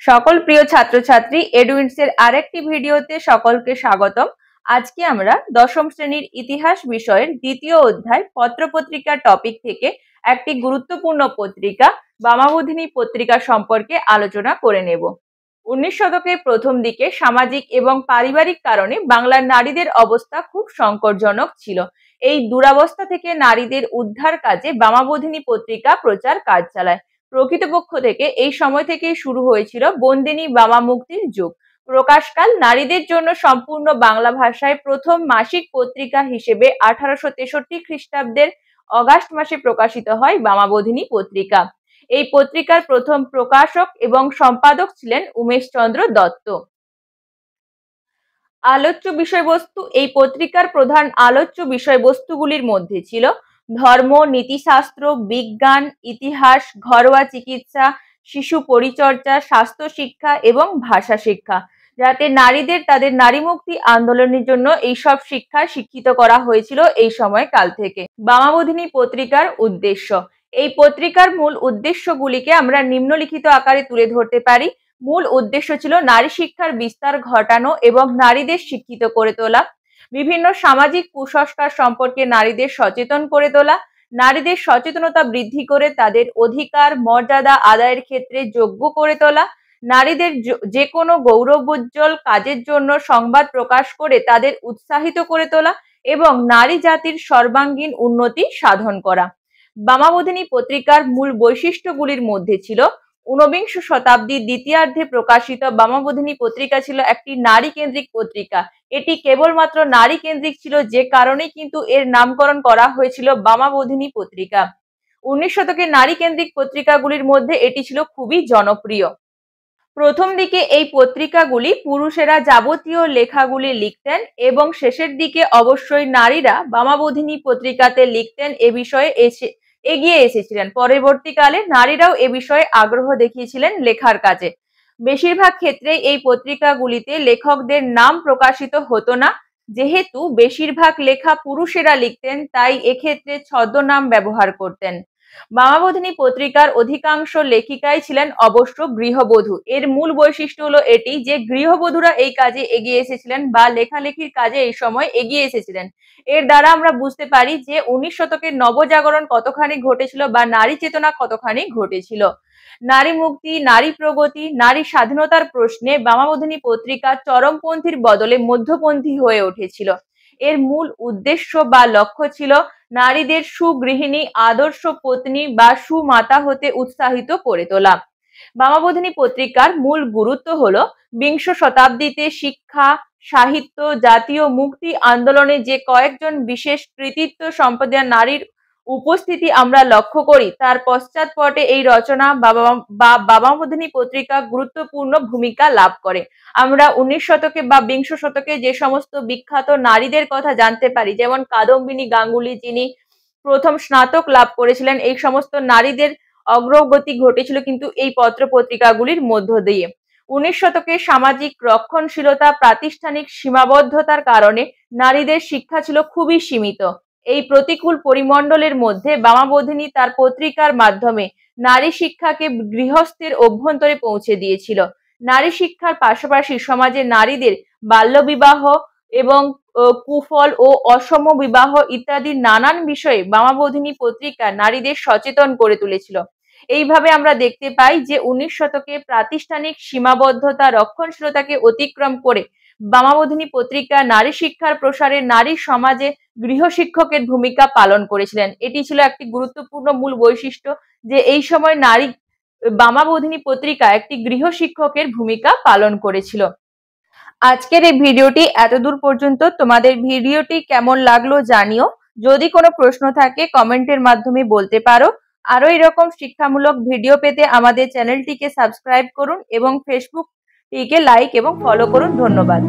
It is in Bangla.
সকল প্রিয় ছাত্রছাত্রী এডুইন্টসের আরেকটি ভিডিওতে সকলকে স্বাগতম। আজকে আমরা দশম শ্রেণীর ইতিহাস বিষয়ের দ্বিতীয় অধ্যায় পত্রপত্রিকা টপিক থেকে একটি গুরুত্বপূর্ণ পত্রিকা বামাবোধিনী পত্রিকা সম্পর্কে আলোচনা করে নেব। 19 শতকের প্রথম দিকে সামাজিক এবং পারিবারিক কারণে বাংলার নারীদের অবস্থা খুব সংকটজনক ছিল। এই দুরবস্থা থেকে নারীদের উদ্ধার কাজে বামাবোধিনী পত্রিকা প্রচার কাজ চালায়। প্রকৃতপক্ষ থেকে এই সময় থেকেই শুরু হয়েছিল বন্দিনী বামা মুক্তির যুগ। প্রকাশকাল নারীদের জন্য সম্পূর্ণ বাংলা ভাষায় প্রথম মাসিক পত্রিকা হিসেবে 1863 খ্রিস্টাব্দের অগাস্ট মাসে প্রকাশিত হয় বামাবোধিনী পত্রিকা। এই পত্রিকার প্রথম প্রকাশক এবং সম্পাদক ছিলেন উমেশচন্দ্র দত্ত। আলোচ্য বিষয়বস্তু। এই পত্রিকার প্রধান আলোচ্য বিষয়বস্তুগুলির মধ্যে ছিল ধর্ম, নীতিশাস্ত্র, বিজ্ঞান, ইতিহাস, ঘরোয়া চিকিৎসা, শিশু পরিচর্যা, স্বাস্থ্য শিক্ষা এবং ভাষা শিক্ষা, যাতে নারীদের তাদের নারী মুক্তি আন্দোলনের জন্য এইসব শিক্ষায় শিক্ষিত করা হয়েছিল এই সময় কাল থেকে। বামাবোধিনী পত্রিকার উদ্দেশ্য। এই পত্রিকার মূল উদ্দেশ্যগুলিকে আমরা নিম্নলিখিত আকারে তুলে ধরতে পারি। মূল উদ্দেশ্য ছিল নারী শিক্ষার বিস্তার ঘটানো এবং নারীদের শিক্ষিত করে তোলা, বিভিন্ন সামাজিক কুসংস্কার সম্পর্কে নারীদের সচেতন করে তোলা, নারীদের সচেতনতা বৃদ্ধি করে তাদের অধিকার মর্যাদা আদায়ের ক্ষেত্রে যোগ্য করে তোলা, নারীদের যে কোনো গৌরবোজ্জ্বল কাজের জন্য সংবাদ প্রকাশ করে তাদের উৎসাহিত করে তোলা এবং নারী জাতির সর্বাঙ্গীন উন্নতি সাধন করা। বামাবোধিনী পত্রিকার মূল বৈশিষ্ট্যগুলির মধ্যে ছিল 19 শতাব্দীর দ্বিতীয়ার্ধে প্রকাশিত বামাবোধিনী পত্রিকা ছিল একটি নারী কেন্দ্রিক পত্রিকা। এটি কেবলমাত্র নারী কেন্দ্রিক ছিল, যে কারণে কিন্তু এর নামকরণ করা হয়েছিল বামাবোধিনী পত্রিকা। 19 শতকের নারী কেন্দ্রিক পত্রিকাগুলির মধ্যে এটি ছিল খুবই জনপ্রিয়। প্রথম দিকে এই পত্রিকাগুলি পুরুষেরা যাবতীয় লেখাগুলি লিখতেন এবং শেষের দিকে অবশ্যই নারীরা বামাবোধিনী পত্রিকাতে লিখতেন, এ বিষয়ে এগিয়ে এসেছিলেন। পরবর্তীকালে নারীরাও এ বিষয়ে আগ্রহ দেখিয়েছিলেন লেখার কাজে। বেশিরভাগ ক্ষেত্রে এই পত্রিকাগুলিতে লেখকদের নাম প্রকাশিত হতো না। যেহেতু বেশিরভাগ লেখা পুরুষেরা লিখতেন, তাই এক্ষেত্রে ছদ্মনাম ব্যবহার করতেন। বামাবোধিনী পত্রিকার অধিকাংশ লেখিকাই ছিলেন অবশ্য গৃহবধূ। এর মূল বৈশিষ্ট্য হলো এটি যে গৃহবধূরা এই কাজে এগিয়ে এসেছিলেন বা লেখালেখির কাজে এই সময় এগিয়ে এসেছিলেন। এর দ্বারা আমরা বুঝতে পারি যে 19 শতকের নবজাগরণ কতখানি ঘটেছিল বা নারী চেতনা কতখানি ঘটেছিল। নারী মুক্তি, নারী প্রগতি, নারী স্বাধীনতার প্রশ্নে বামাবোধিনী পত্রিকা চরমপন্থীর বদলে মধ্যপন্থী হয়ে উঠেছিল। এর মূল উদ্দেশ্য বা লক্ষ্য ছিল নারীদের সুগৃহিণী, আদর্শ পত্নী বা সুমাতা হতে উৎসাহিত করে তোলা। বামাবোধিনী পত্রিকার মূল গুরুত্ব হলো 20 শতাব্দীতে শিক্ষা, সাহিত্য, জাতীয় মুক্তি আন্দোলনে যে কয়েকজন বিশেষ কৃতিত্ব সম্পন্ন নারীর উপস্থিতি আমরা লক্ষ্য করি, তার পশ্চাৎপটে এই রচনা বা বামাবোধিনী পত্রিকা গুরুত্বপূর্ণ ভূমিকা লাভ করে। আমরা 19 শতকে বা 20 শতকে যে সমস্ত বিখ্যাত নারীদের কথা জানতে পারি, যেমন কাদম্বিনী গাঙ্গুলি, যিনি প্রথম স্নাতক লাভ করেছিলেন, এই সমস্ত নারীদের অগ্রগতি ঘটেছিল কিন্তু এই পত্র পত্রিকাগুলির মধ্য দিয়ে। 19 শতকে সামাজিক রক্ষণশীলতা, প্রাতিষ্ঠানিক সীমাবদ্ধতার কারণে নারীদের শিক্ষা ছিল খুবই সীমিত। এই প্রতিকূল পরিমণ্ডলের মধ্যে বামাবোধিনী তার পত্রিকার মাধ্যমে নারী শিক্ষাকে গৃহস্থের অভ্যন্তরে পৌঁছে দিয়েছিল। নারী শিক্ষার পাশাপাশি সমাজে নারীদের বাল্যবিবাহ এবং কুফল ও অসম বিবাহ ইত্যাদি নানান বিষয়ে বামাবোধিনী পত্রিকা নারীদের সচেতন করে তুলেছিল। এইভাবে আমরা দেখতে পাই যে 19 শতকে প্রাতিষ্ঠানিক সীমাবদ্ধতা, রক্ষণশীলতাকে অতিক্রম করে বামাবোধিনী পত্রিকা নারী শিক্ষার প্রসারে নারী সমাজে গৃহশিক্ষকের ভূমিকা পালন করেছিলেন। এটি ছিল একটি গুরুত্বপূর্ণ মূল বৈশিষ্ট্য যে এই সময় নারী বামাবোধিনী পত্রিকা একটি গৃহশিক্ষকের ভূমিকা পালন করেছিল। আজকের এই ভিডিওটি এতদূর পর্যন্ত। তোমাদের ভিডিওটি কেমন লাগলো জানিও। যদি কোনো প্রশ্ন থাকে কমেন্টের মাধ্যমে বলতে পারো। আরো এরকম শিক্ষামূলক ভিডিও পেতে আমাদের চ্যানেলটিকে সাবস্ক্রাইব করুন এবং ফেসবুকটিকে লাইক এবং ফলো করুন। ধন্যবাদ।